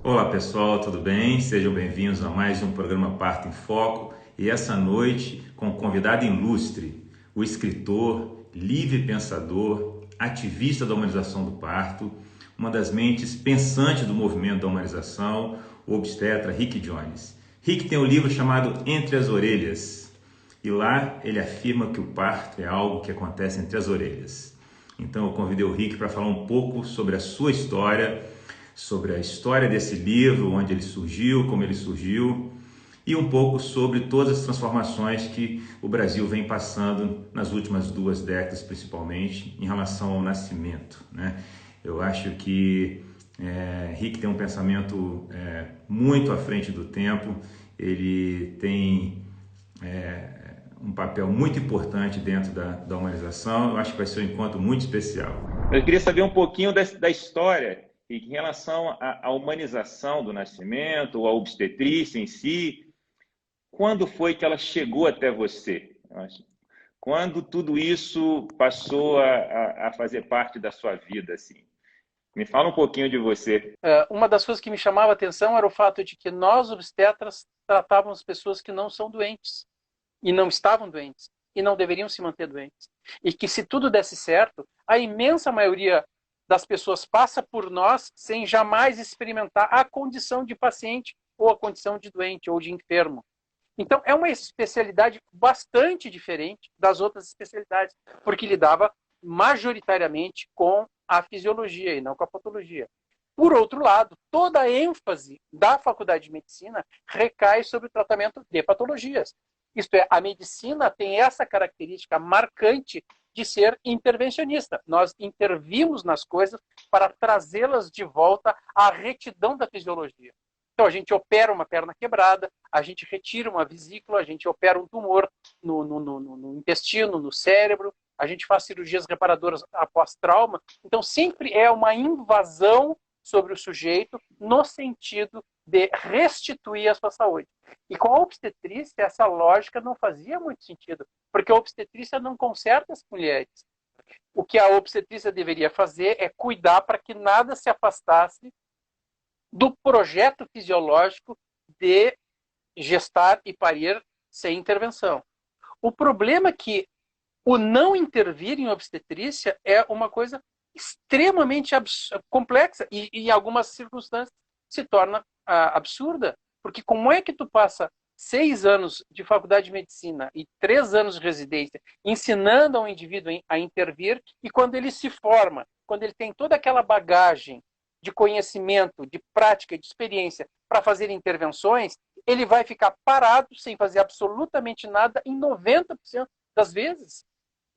Olá pessoal, tudo bem? Sejam bem-vindos a mais um programa Parto em Foco e essa noite com um convidado ilustre, o escritor, livre pensador, ativista da humanização do parto, uma das mentes pensantes do movimento da humanização, o obstetra Rick Jones. Rick tem um livro chamado Entre as Orelhas e lá ele afirma que o parto é algo que acontece entre as orelhas. Então eu convidei o Rick para falar um pouco sobre a sua história, sobre a história desse livro, onde ele surgiu, como ele surgiu, e um pouco sobre todas as transformações que o Brasil vem passando nas últimas 2 décadas, principalmente, em relação ao nascimento, né? Eu acho que Rick tem um pensamento muito à frente do tempo, ele tem um papel muito importante dentro da humanização. Eu acho que vai ser um encontro muito especial. Eu queria saber um pouquinho da história em relação à humanização do nascimento, ou à obstetrícia em si. Quando foi que ela chegou até você? Quando tudo isso passou a fazer parte da sua vida, assim? Me fala um pouquinho de você. Uma das coisas que me chamava a atenção era o fato de que nós, obstetras, tratávamos pessoas que não são doentes, e não estavam doentes, e não deveriam se manter doentes. E que se tudo desse certo, a imensa maioria das pessoas passa por nós sem jamais experimentar a condição de paciente, ou a condição de doente, ou de enfermo. Então, é uma especialidade bastante diferente das outras especialidades, porque lidava majoritariamente com a fisiologia e não com a patologia. Por outro lado, toda a ênfase da Faculdade de Medicina recai sobre o tratamento de patologias. Isto é, a medicina tem essa característica marcante de ser intervencionista. Nós intervimos nas coisas para trazê-las de volta à retidão da fisiologia. Então, a gente opera uma perna quebrada, a gente retira uma vesícula, a gente opera um tumor no intestino, no cérebro, a gente faz cirurgias reparadoras após trauma. Então, sempre é uma invasão sobre o sujeito no sentido de restituir a sua saúde. E com a obstetrícia, essa lógica não fazia muito sentido, porque a obstetrícia não conserta as mulheres. O que a obstetrícia deveria fazer é cuidar para que nada se afastasse do projeto fisiológico de gestar e parir sem intervenção. O problema é que o não intervir em obstetrícia é uma coisa extremamente complexa e, em algumas circunstâncias, se torna absurda. Porque como é que tu passa 6 anos de faculdade de medicina e 3 anos de residência ensinando ao indivíduo a intervir, e quando ele se forma, quando ele tem toda aquela bagagem de conhecimento, de prática, de experiência para fazer intervenções, ele vai ficar parado sem fazer absolutamente nada em 90% das vezes.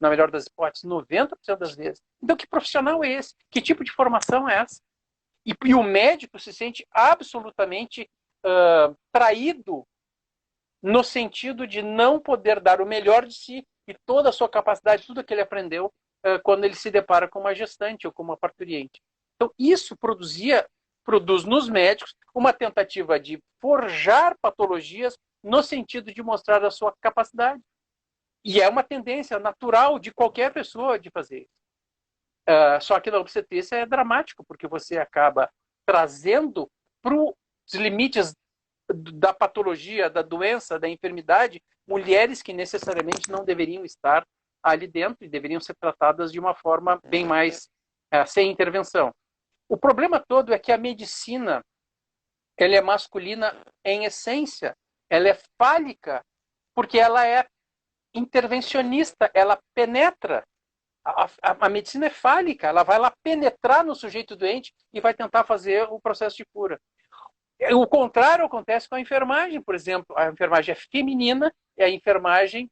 Na melhor das hipóteses, 90% das vezes. Então, que profissional é esse? Que tipo de formação é essa? E o médico se sente absolutamente traído no sentido de não poder dar o melhor de si e toda a sua capacidade, tudo que ele aprendeu, quando ele se depara com uma gestante ou com uma parturiente. Então, isso produz nos médicos uma tentativa de forjar patologias no sentido de mostrar a sua capacidade. E é uma tendência natural de qualquer pessoa de fazer isso. Só que na obstetrícia é dramático, porque você acaba trazendo para os limites da patologia, da doença, da enfermidade, mulheres que necessariamente não deveriam estar ali dentro e deveriam ser tratadas de uma forma bem mais sem intervenção. O problema todo é que a medicina ela é masculina em essência, ela é fálica, porque ela é intervencionista, ela penetra. A medicina é fálica, ela vai lá penetrar no sujeito doente e vai tentar fazer o processo de cura. O contrário acontece com a enfermagem, por exemplo. A enfermagem é feminina e a enfermagem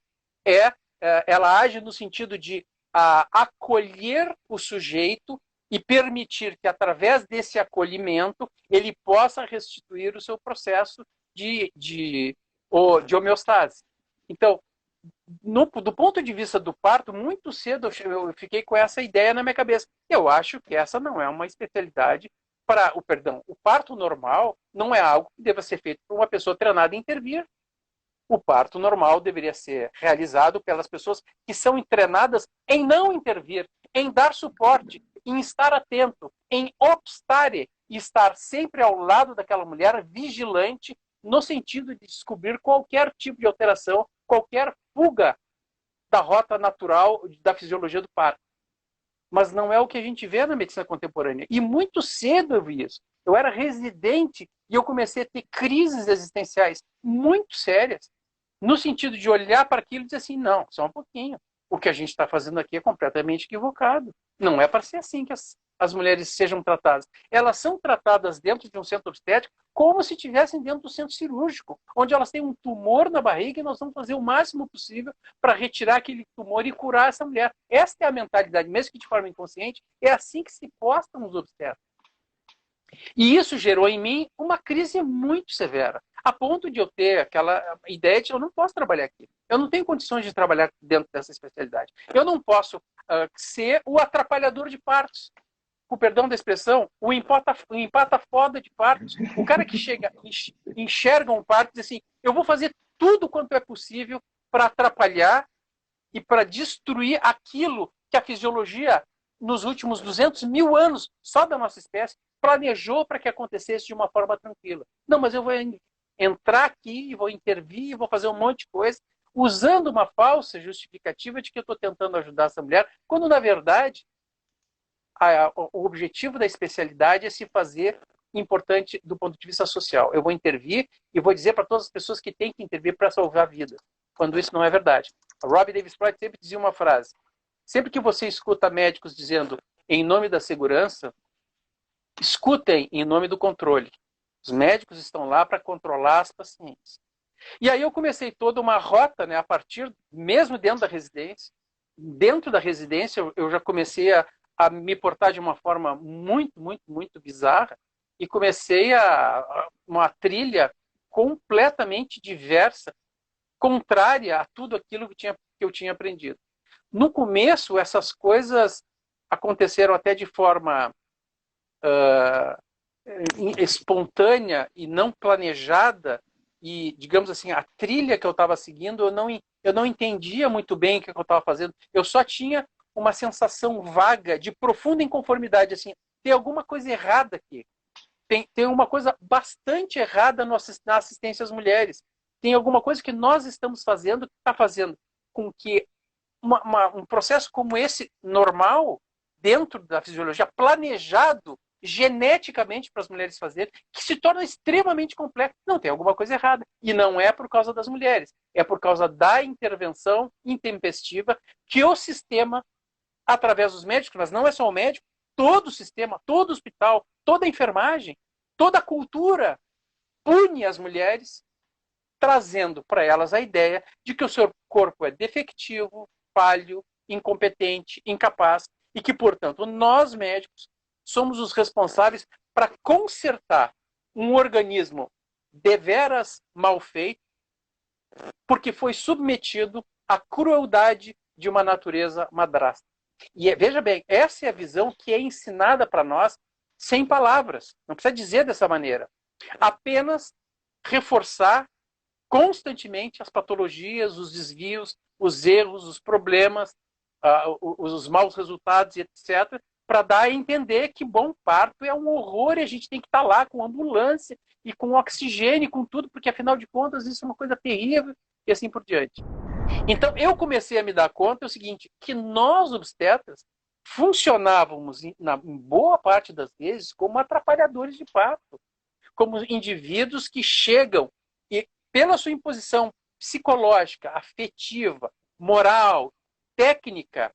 ela age no sentido de acolher o sujeito e permitir que, através desse acolhimento, ele possa restituir o seu processo de homeostase. Então, do ponto de vista do parto, muito cedo eu fiquei com essa ideia na minha cabeça. Eu acho que essa não é uma especialidade para o parto normal não é algo que deva ser feito por uma pessoa treinada em intervir. O parto normal deveria ser realizado pelas pessoas que são treinadas em não intervir, em dar suporte, em estar atento, em obstare, e estar sempre ao lado daquela mulher, vigilante, no sentido de descobrir qualquer tipo de alteração, qualquer fuga da rota natural da fisiologia do parto. Mas não é o que a gente vê na medicina contemporânea. E muito cedo eu vi isso. Eu era residente e eu comecei a ter crises existenciais muito sérias, no sentido de olhar para aquilo e dizer assim, não, só um pouquinho. O que a gente está fazendo aqui é completamente equivocado. Não é para ser assim que as mulheres sejam tratadas. Elas são tratadas dentro de um centro obstétrico como se estivessem dentro do centro cirúrgico, onde elas têm um tumor na barriga e nós vamos fazer o máximo possível para retirar aquele tumor e curar essa mulher. Esta é a mentalidade, mesmo que de forma inconsciente, é assim que se postam os obstetras. E isso gerou em mim uma crise muito severa, a ponto de eu ter aquela ideia de eu não posso trabalhar aqui. Eu não tenho condições de trabalhar dentro dessa especialidade. Eu não posso ser o atrapalhador de partos. Com perdão da expressão, o empata foda de partos. O cara que chega, enxerga um parto e diz assim, eu vou fazer tudo quanto é possível para atrapalhar e para destruir aquilo que a fisiologia, nos últimos 200 mil anos, só da nossa espécie, planejou para que acontecesse de uma forma tranquila. Não, mas eu vou entrar aqui e vou intervir e vou fazer um monte de coisa, usando uma falsa justificativa de que eu estou tentando ajudar essa mulher, quando, na verdade, o objetivo da especialidade é se fazer importante do ponto de vista social. Eu vou intervir e vou dizer para todas as pessoas que têm que intervir para salvar vidas, quando isso não é verdade. A Robbie Davis Floyd sempre dizia uma frase, sempre que você escuta médicos dizendo em nome da segurança, escutem em nome do controle. Os médicos estão lá para controlar as pacientes. E aí eu comecei toda uma rota, né, a partir, mesmo dentro da residência. Dentro da residência eu já comecei a me portar de uma forma muito, muito, muito bizarra e comecei uma trilha completamente diversa, contrária a tudo aquilo que eu tinha aprendido. No começo, essas coisas aconteceram até de forma espontânea e não planejada, e, digamos assim, a trilha que eu estava seguindo, eu não entendia muito bem o que eu estava fazendo, eu só tinha uma sensação vaga de profunda inconformidade, assim, tem alguma coisa errada aqui, tem uma coisa bastante errada na assistência às mulheres, tem alguma coisa que nós estamos fazendo que está fazendo com que um processo como esse, normal, dentro da fisiologia, planejado geneticamente para as mulheres fazerem, que se torna extremamente complexo. Não, tem alguma coisa errada. E não é por causa das mulheres. É por causa da intervenção intempestiva que o sistema, através dos médicos, mas não é só o médico, todo o sistema, todo o hospital, toda a enfermagem, toda a cultura pune as mulheres, trazendo para elas a ideia de que o seu corpo é defectivo, falho, incompetente, incapaz, e que, portanto, nós médicos somos os responsáveis para consertar um organismo deveras mal feito, porque foi submetido à crueldade de uma natureza madrasta. E veja bem, essa é a visão que é ensinada para nós sem palavras. Não precisa dizer dessa maneira. Apenas reforçar constantemente as patologias, os desvios, os erros, os problemas, os maus resultados, etc., para dar a entender que bom parto é um horror e a gente tem que estar lá com ambulância e com oxigênio, com tudo, porque afinal de contas isso é uma coisa terrível e assim por diante. Então eu comecei a me dar conta o seguinte, que nós obstetras funcionávamos em boa parte das vezes como atrapalhadores de parto, como indivíduos que chegam e pela sua imposição psicológica, afetiva, moral, técnica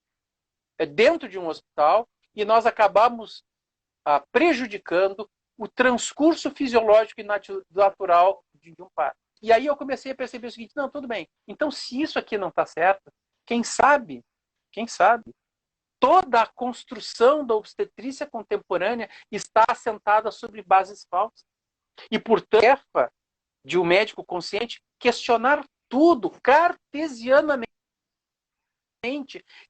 dentro de um hospital, e nós acabamos prejudicando o transcurso fisiológico e natural de um parto. E aí eu comecei a perceber o seguinte, não, tudo bem, então se isso aqui não está certo, quem sabe, toda a construção da obstetrícia contemporânea está assentada sobre bases falsas. E, portanto, de um médico consciente questionar tudo cartesianamente,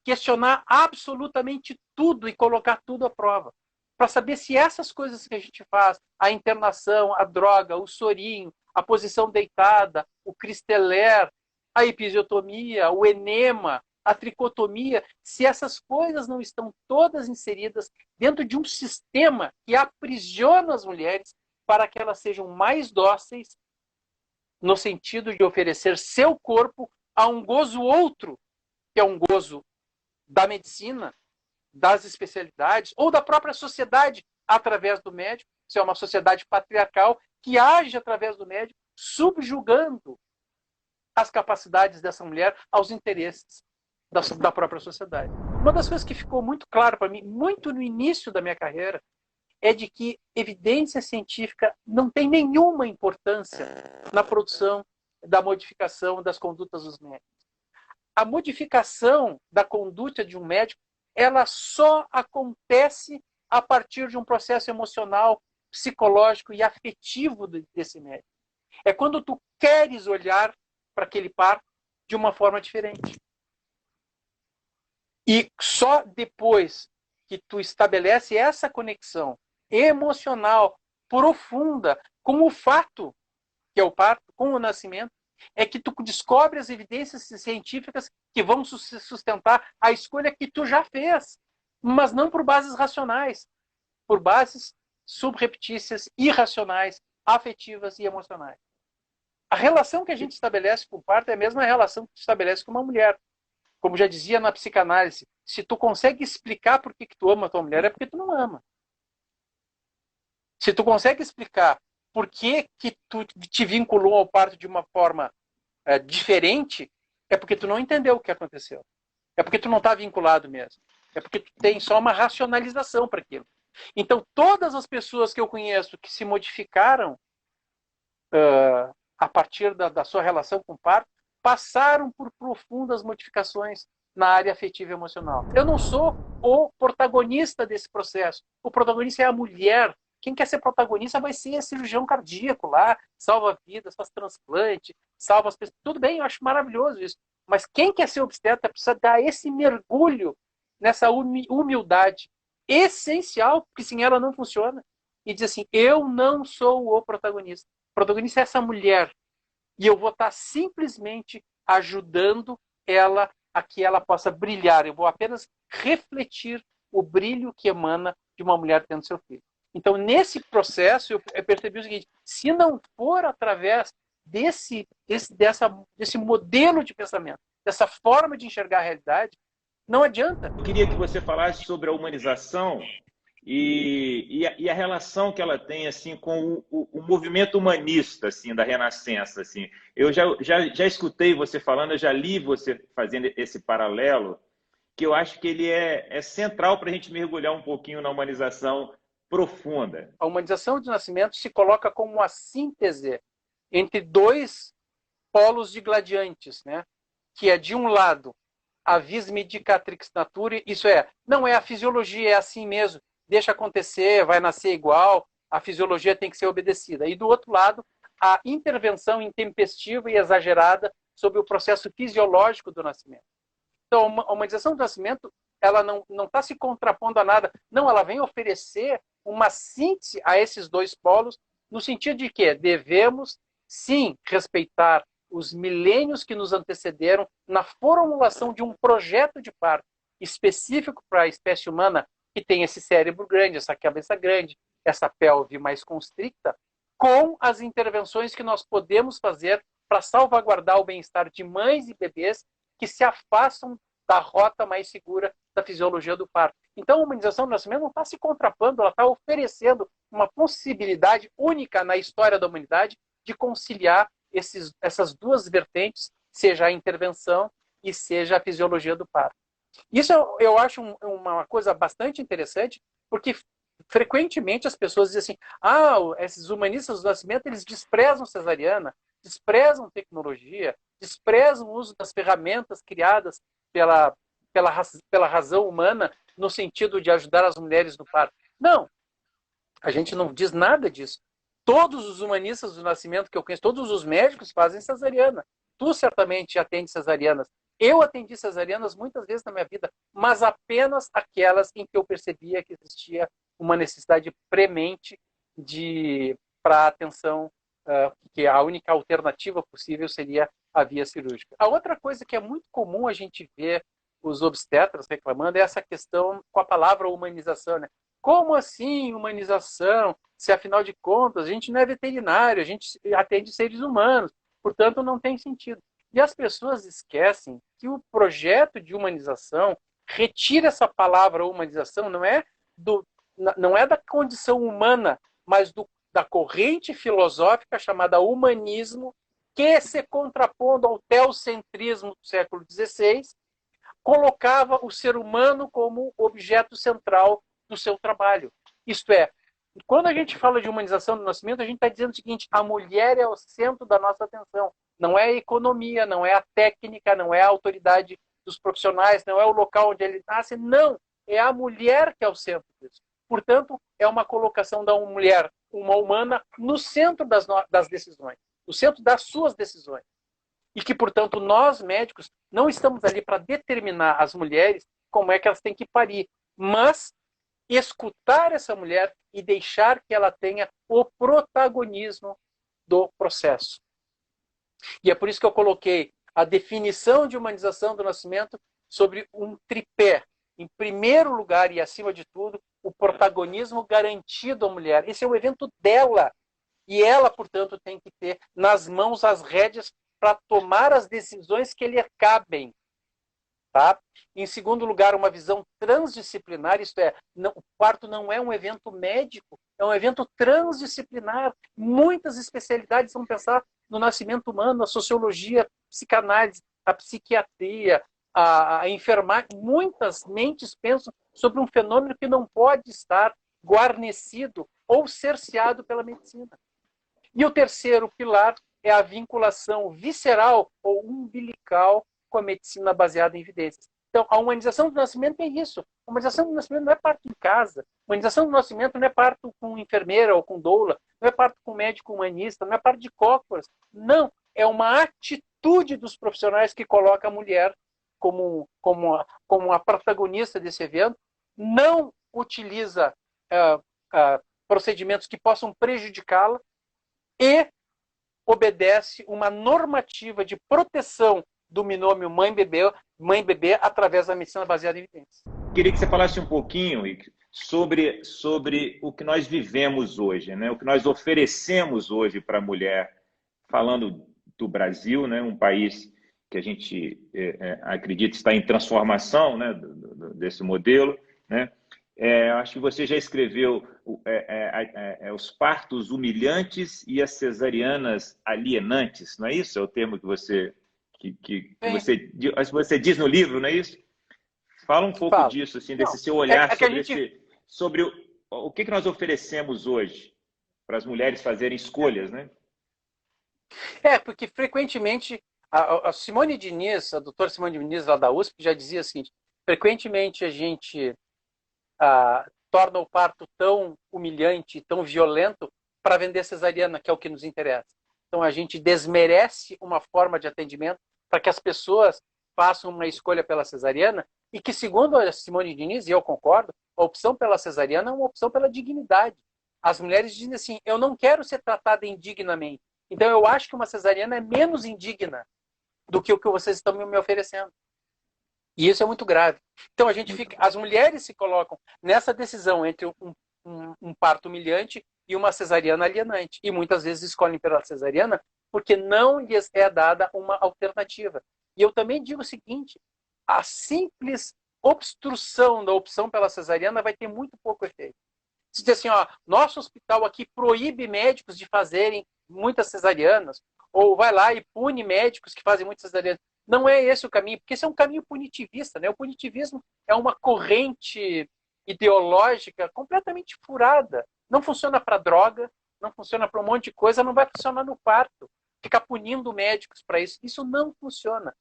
questionar absolutamente tudo e colocar tudo à prova, para saber se essas coisas que a gente faz, a internação, a droga, o sorinho, a posição deitada, o cristeler, a episiotomia, o enema, a tricotomia, se essas coisas não estão todas inseridas dentro de um sistema que aprisiona as mulheres para que elas sejam mais dóceis no sentido de oferecer seu corpo a um gozo outro, que é um gozo da medicina, das especialidades, ou da própria sociedade através do médico. Isso é uma sociedade patriarcal que age através do médico, subjugando as capacidades dessa mulher aos interesses da própria sociedade. Uma das coisas que ficou muito claro para mim, muito no início da minha carreira, é de que evidência científica não tem nenhuma importância na produção da modificação das condutas dos médicos. A modificação da conduta de um médico, ela só acontece a partir de um processo emocional, psicológico e afetivo desse médico. É quando tu queres olhar para aquele par de uma forma diferente. E só depois que tu estabelece essa conexão emocional profunda com o fato, que é o parto, com o nascimento, é que tu descobre as evidências científicas que vão sustentar a escolha que tu já fez, mas não por bases racionais, por bases subreptícias, irracionais, afetivas e emocionais. A relação que a gente estabelece com o parto é a mesma relação que tu estabelece com uma mulher. Como já dizia na psicanálise, se tu consegue explicar por que tu ama a tua mulher, é porque tu não ama. Se tu consegue explicar por que tu te vinculou ao parto de uma forma diferente, é porque tu não entendeu o que aconteceu. É porque tu não está vinculado mesmo. É porque tu tem só uma racionalização para aquilo. Então, todas as pessoas que eu conheço que se modificaram a partir da sua relação com o parto, passaram por profundas modificações na área afetiva e emocional. Eu não sou o protagonista desse processo. O protagonista é a mulher. Quem quer ser protagonista vai ser cirurgião cardíaco lá, salva vidas, faz transplante, salva as pessoas. Tudo bem, eu acho maravilhoso isso. Mas quem quer ser obstetra precisa dar esse mergulho nessa humildade essencial, porque sem ela não funciona. E diz assim, eu não sou o protagonista. O protagonista é essa mulher. E eu vou estar simplesmente ajudando ela a que ela possa brilhar. Eu vou apenas refletir o brilho que emana de uma mulher tendo seu filho. Então, nesse processo, eu percebi o seguinte, se não for através desse modelo de pensamento, dessa forma de enxergar a realidade, não adianta. Eu queria que você falasse sobre a humanização e a relação que ela tem assim com o movimento humanista assim da Renascença. Assim. Eu já escutei você falando, eu já li você fazendo esse paralelo, que eu acho que ele é central para a gente mergulhar um pouquinho na humanização profunda. A humanização do nascimento se coloca como uma síntese entre dois polos digladiantes, né? Que é, de um lado, a vis medicatrix naturae, isso é, não é a fisiologia, é assim mesmo, deixa acontecer, vai nascer igual, a fisiologia tem que ser obedecida. E do outro lado, a intervenção intempestiva e exagerada sobre o processo fisiológico do nascimento. Então, a humanização do nascimento, ela não está se contrapondo a nada, não, ela vem oferecer uma síntese a esses dois polos, no sentido de que devemos, sim, respeitar os milênios que nos antecederam na formulação de um projeto de parto específico para a espécie humana, que tem esse cérebro grande, essa cabeça grande, essa pelve mais constricta, com as intervenções que nós podemos fazer para salvaguardar o bem-estar de mães e bebês que se afastam da rota mais segura da fisiologia do parto. Então, a humanização do nascimento não está se contrapondo, ela está oferecendo uma possibilidade única na história da humanidade de conciliar essas duas vertentes, seja a intervenção e seja a fisiologia do parto. Isso eu acho uma coisa bastante interessante, porque frequentemente as pessoas dizem assim, esses humanistas do nascimento, eles desprezam cesariana, desprezam tecnologia, desprezam o uso das ferramentas criadas pela razão humana no sentido de ajudar as mulheres no parto. Não, a gente não diz nada disso. Todos os humanistas do nascimento que eu conheço, todos os médicos fazem cesariana. Tu certamente atende cesarianas. Eu atendi cesarianas muitas vezes na minha vida, mas apenas aquelas em que eu percebia que existia uma necessidade premente para atenção, que a única alternativa possível seria a via cirúrgica. A outra coisa que é muito comum a gente ver os obstetras reclamando é essa questão com a palavra humanização, né? Como assim humanização? Se afinal de contas a gente não é veterinário, a gente atende seres humanos, portanto não tem sentido. E as pessoas esquecem que o projeto de humanização retira essa palavra humanização, não é da condição humana, mas da corrente filosófica chamada humanismo, que se contrapondo ao teocentrismo do século XVI, colocava o ser humano como objeto central do seu trabalho. Isto é, quando a gente fala de humanização do nascimento, a gente está dizendo o seguinte: a mulher é o centro da nossa atenção. Não é a economia, não é a técnica, não é a autoridade dos profissionais, não é o local onde ele nasce, não. É a mulher que é o centro disso. Portanto, é uma colocação da mulher, uma humana, no centro das decisões, no centro das suas decisões. E que, portanto, nós, médicos, não estamos ali para determinar às mulheres como é que elas têm que parir, mas escutar essa mulher e deixar que ela tenha o protagonismo do processo. E é por isso que eu coloquei a definição de humanização do nascimento sobre um tripé. Em primeiro lugar e acima de tudo, o protagonismo garantido à mulher. Esse é o evento dela. E ela, portanto, tem que ter nas mãos as rédeas para tomar as decisões que lhe cabem. Tá? Em segundo lugar, uma visão transdisciplinar, isto é, o parto não é um evento médico, é um evento transdisciplinar. Muitas especialidades vão pensar no nascimento humano, a sociologia, a psicanálise, a psiquiatria, a enfermagem. Muitas mentes pensam sobre um fenômeno que não pode estar guarnecido ou cerceado pela medicina. E o terceiro pilar é a vinculação visceral ou umbilical com a medicina baseada em evidências. Então, a humanização do nascimento é isso. A humanização do nascimento não é parto em casa. A humanização do nascimento não é parto com enfermeira ou com doula. Não é parto com médico humanista. Não é parto de cócoras. Não. É uma atitude dos profissionais que coloca a mulher como a protagonista desse evento. Não utiliza procedimentos que possam prejudicá-la e obedece uma normativa de proteção do binômio mãe-bebê através da medicina baseada em evidências. Queria que você falasse um pouquinho sobre o que nós vivemos hoje, né? O que nós oferecemos hoje para a mulher, falando do Brasil, né? Um país que a gente acredita está em transformação, né? Desse modelo, né? Acho que você já escreveu os partos humilhantes e as cesarianas alienantes, não é isso? É o termo que você diz no livro, não é isso? Fala um pouco disso, assim, desse seu olhar sobre o que nós oferecemos hoje para as mulheres fazerem escolhas, né? Porque frequentemente a Simone Diniz, a doutora Simone Diniz lá da USP, já dizia o seguinte: frequentemente a gente torna o parto tão humilhante, tão violento para vender cesariana, que é o que nos interessa. Então a gente desmerece uma forma de atendimento para que as pessoas façam uma escolha pela cesariana e que, segundo a Simone Diniz, e eu concordo, a opção pela cesariana é uma opção pela dignidade. As mulheres dizem assim: eu não quero ser tratada indignamente, então eu acho que uma cesariana é menos indigna do que o que vocês estão me oferecendo. E isso é muito grave. Então as mulheres se colocam nessa decisão entre um parto humilhante e uma cesariana alienante. E muitas vezes escolhem pela cesariana porque não lhes é dada uma alternativa. E eu também digo o seguinte: a simples obstrução da opção pela cesariana vai ter muito pouco efeito. Se diz assim, nosso hospital aqui proíbe médicos de fazerem muitas cesarianas, ou vai lá e pune médicos que fazem muitas cesarianas. Não é esse o caminho, porque esse é um caminho punitivista, né? O punitivismo é uma corrente ideológica completamente furada. Não funciona para droga, não funciona para um monte de coisa, não vai funcionar no parto. Ficar punindo médicos para isso, isso não funciona.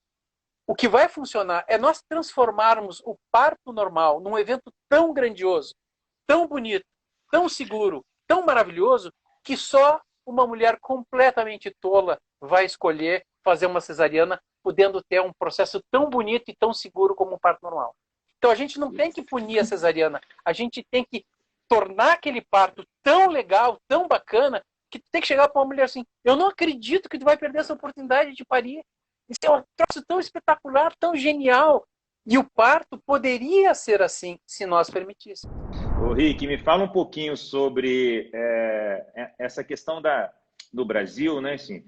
O que vai funcionar é nós transformarmos o parto normal num evento tão grandioso, tão bonito, tão seguro, tão maravilhoso, que só uma mulher completamente tola vai escolher fazer uma cesariana, podendo ter um processo tão bonito e tão seguro como um parto normal. Então a gente não tem que punir a cesariana, a gente tem que tornar aquele parto tão legal, tão bacana, que tu tem que chegar para uma mulher assim: eu não acredito que tu vai perder essa oportunidade de parir. Isso é um troço tão espetacular, tão genial. E o parto poderia ser assim, se nós permitíssemos. Ô, Rick, me fala um pouquinho sobre essa questão do Brasil, né? Assim,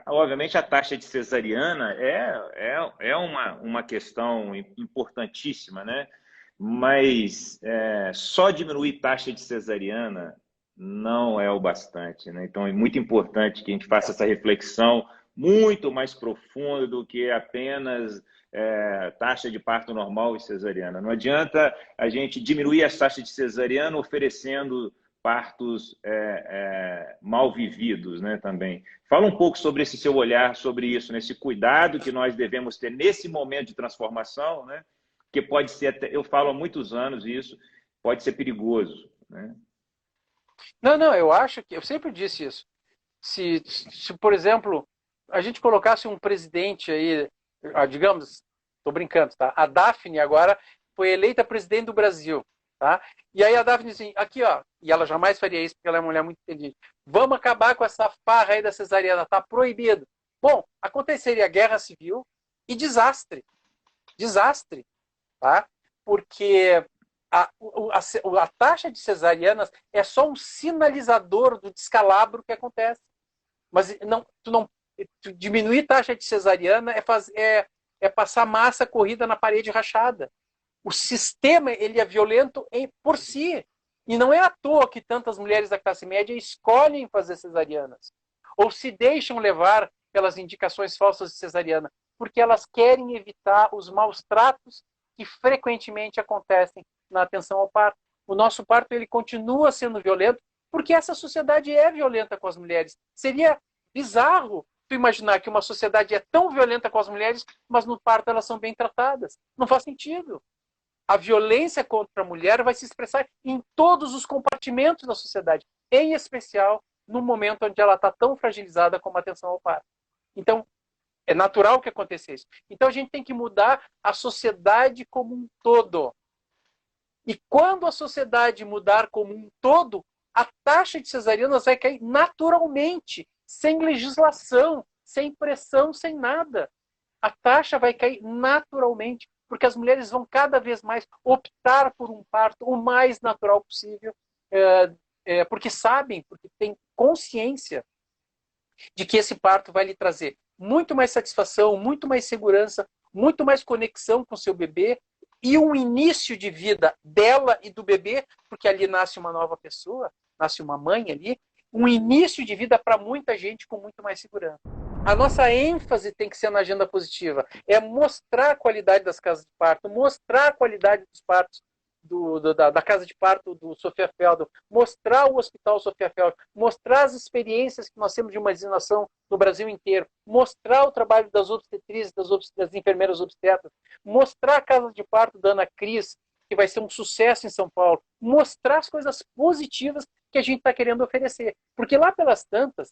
obviamente a taxa de cesariana é uma questão importantíssima, né? Mas só diminuir taxa de cesariana não é o bastante, né? Então é muito importante que a gente faça essa reflexão muito mais profunda do que apenas taxa de parto normal e cesariana. Não adianta a gente diminuir as taxas de cesariana oferecendo partos mal vividos, né, também. Fala um pouco sobre esse seu olhar sobre isso, nesse cuidado que nós devemos ter nesse momento de transformação, né, que pode ser, até, eu falo há muitos anos isso, pode ser perigoso, né? Não, não, eu acho que, eu sempre disse isso. Se, por exemplo, a gente colocasse um presidente aí, digamos, estou brincando, tá? A Daphne agora foi eleita presidente do Brasil, tá? E aí a Daphne assim, aqui ó, e ela jamais faria isso porque ela é uma mulher muito inteligente. Vamos acabar com essa farra aí da cesariana, tá proibido. Bom, aconteceria guerra civil e desastre, desastre, tá? Porque a taxa de cesarianas é só um sinalizador do descalabro que acontece. Mas diminuir taxa de cesariana é passar massa corrida na parede rachada. O sistema ele é violento por si. E não é à toa que tantas mulheres da classe média escolhem fazer cesarianas. Ou se deixam levar pelas indicações falsas de cesariana. Porque elas querem evitar os maus tratos que frequentemente acontecem na atenção ao parto. O nosso parto ele continua sendo violento porque essa sociedade é violenta com as mulheres. Seria bizarro tu imaginar que uma sociedade é tão violenta com as mulheres, mas no parto elas são bem tratadas. Não faz sentido. A violência contra a mulher vai se expressar em todos os compartimentos da sociedade, em especial no momento onde ela está tão fragilizada como a atenção ao parto. Então, é natural que aconteça isso. Então, a gente tem que mudar a sociedade como um todo. E quando a sociedade mudar como um todo, a taxa de cesarianas vai cair naturalmente, sem legislação, sem pressão, sem nada. A taxa vai cair naturalmente, porque as mulheres vão cada vez mais optar por um parto o mais natural possível, porque sabem, porque têm consciência de que esse parto vai lhe trazer muito mais satisfação, muito mais segurança, muito mais conexão com seu bebê, e um início de vida dela e do bebê, porque ali nasce uma nova pessoa, nasce uma mãe ali, um início de vida para muita gente com muito mais segurança. A nossa ênfase tem que ser na agenda positiva, é mostrar a qualidade das casas de parto, mostrar a qualidade dos partos da casa de parto do Sofia Feldman, mostrar o Hospital Sofia Feldman, mostrar as experiências que nós temos de humanização no Brasil inteiro, mostrar o trabalho das obstetrizes, das enfermeiras obstetras, mostrar a casa de parto da Ana Cris, que vai ser um sucesso em São Paulo, mostrar as coisas positivas que a gente está querendo oferecer. Porque lá pelas tantas,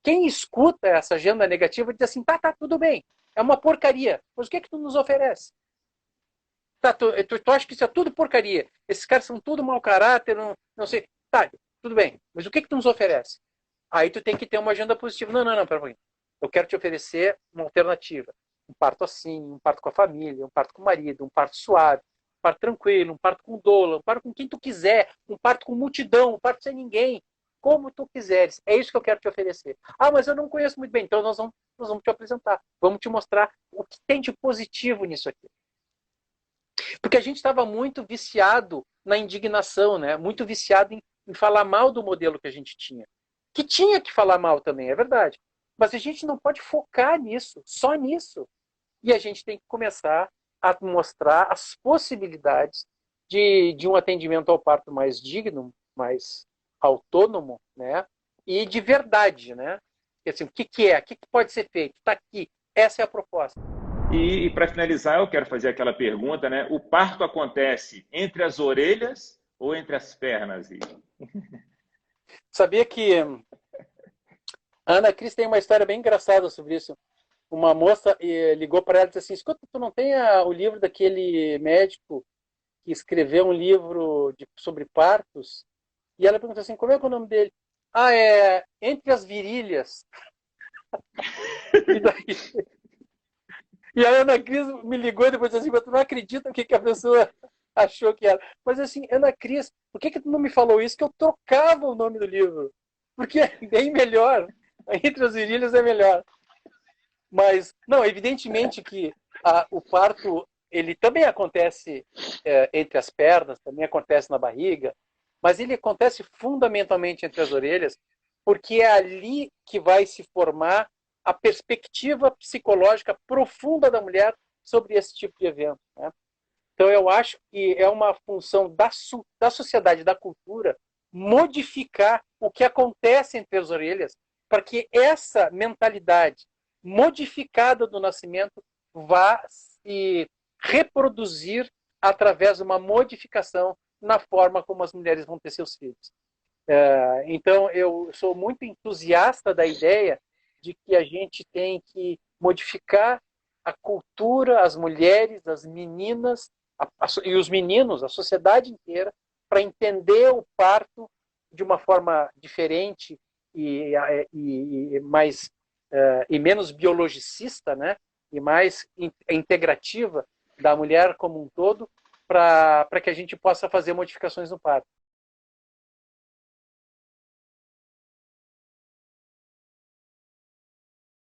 quem escuta essa agenda negativa diz assim, tá, tudo bem, é uma porcaria, mas o que tu nos oferece? Tá, tu acha que isso é tudo porcaria? Esses caras são tudo mau caráter, não sei. Tá, tudo bem. Mas o que tu nos oferece? Aí tu tem que ter uma agenda positiva. Não, pera um pouquinho. Eu quero te oferecer uma alternativa. Um parto assim, um parto com a família, um parto com o marido, um parto suave, um parto tranquilo, um parto com dolo, um parto com quem tu quiser, um parto com multidão, um parto sem ninguém. Como tu quiseres. É isso que eu quero te oferecer. Ah, mas eu não conheço muito bem. Então nós vamos te apresentar. Vamos te mostrar o que tem de positivo nisso aqui. Porque a gente estava muito viciado na indignação, né? Muito viciado em falar mal do modelo que a gente tinha. Que tinha que falar mal também, é verdade. Mas a gente não pode focar nisso, só nisso. E a gente tem que começar a mostrar as possibilidades de um atendimento ao parto mais digno, mais autônomo, né? E de verdade, né? Assim, o que é? O que pode ser feito? Está aqui. Essa é a proposta. E para finalizar, eu quero fazer aquela pergunta, né? O parto acontece entre as orelhas ou entre as pernas? Sabia que a Ana Cris tem uma história bem engraçada sobre isso. Uma moça ligou para ela e disse assim, escuta, tu não tem o livro daquele médico que escreveu um livro sobre partos? E ela perguntou assim, como é que é o nome dele? Ah, é Entre as Virilhas. E daí, E a Ana Cris me ligou e depois disse assim, mas tu não acredita o que, que a pessoa achou que era. Mas assim, Ana Cris, por que, que tu não me falou isso? Que eu trocava o nome do livro. Porque é bem melhor. Entre os virilhos é melhor. Mas, não, evidentemente que o parto, ele também acontece entre as pernas, também acontece na barriga, mas ele acontece fundamentalmente entre as orelhas, porque é ali que vai se formar a perspectiva psicológica profunda da mulher sobre esse tipo de evento. Né? Então, eu acho que é uma função da sociedade, da cultura, modificar o que acontece entre as orelhas, para que essa mentalidade modificada do nascimento vá se reproduzir através de uma modificação na forma como as mulheres vão ter seus filhos. Então, eu sou muito entusiasta da ideia de que a gente tem que modificar a cultura, as mulheres, as meninas e os meninos, a sociedade inteira, para entender o parto de uma forma diferente e mais e menos biologicista, né? E mais integrativa da mulher como um todo, para que a gente possa fazer modificações no parto.